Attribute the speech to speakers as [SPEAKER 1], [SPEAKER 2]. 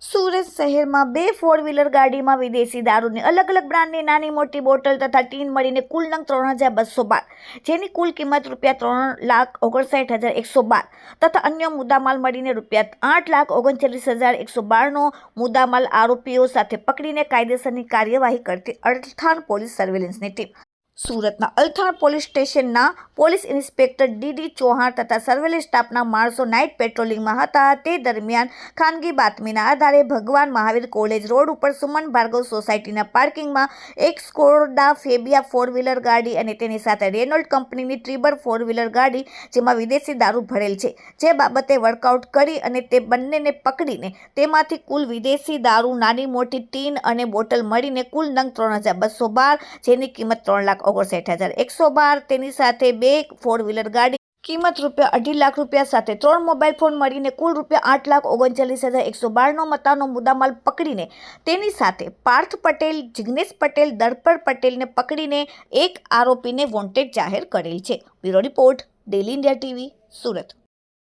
[SPEAKER 1] સુરત શહેરમાં 2 4 વ્હીલર ગાડીમાં વિદેશી દારૂની અલગ અલગ બ્રાન્ડની નાની મોટી બોટલ તથા ટીન મળીને કુલ નંગ 3212, જેની કુલ કિંમત ₹3,59,112 તથા અન્ય મુદ્દામાલ મળીને ₹8,39,112નો મુદ્દામાલ આરોપીઓ સાથે પકડીને કાયદેસરની કાર્યવાહી કરતી અલથાણ પોલીસ સર્વેલન્સની ટીમ સુરતના અલથાણ પોલીસ સ્ટેશનના પોલીસ ઇન્સ્પેક્ટર ડી ચૌહાણ તથા સર્વેલન્સ સ્ટાફના માણસો નાઇટ પેટ્રોલિંગમાં હતા। તે દરમિયાન ખાનગી બાતમીના આધારે ભગવાન મહાવીર કોલેજ રોડ ઉપર સુમન ભાર્ગવ સોસાયટીના પાર્કિંગમાં એક સ્કોડા ફેબિયા 4 વ્હીલર ગાડી અને તેની સાથે રેનોલ્ડ કંપનીની ટ્રિબર 4 વ્હીલર ગાડી જેમાં વિદેશી દારૂ ભરેલ છે, જે બાબતે વર્કઆઉટ કરી અને તે બંનેને પકડીને તેમાંથી કુલ વિદેશી દારૂ નાની મોટી ટીન અને બોટલ મળીને કુલ નંગ 3212, જેની કિંમત ₹3,59,112, તેની સાથે 2 4 વ્હીલર ગાડી કિંમત ₹2.5 લાખ સાથે 3 મોબાઈલ ફોન મળીને કુલ ₹8,39,112નો મતાનો મુદ્દામાલ પકડીને તેની સાથે પાર્થ પટેલ, જિગ્નેશ પટેલ, દર્પણ પટેલને પકડીને એક આરોપીને વોન્ટેડ જાહેર કરેલ છે। Bureau report, daily India TV, Surat.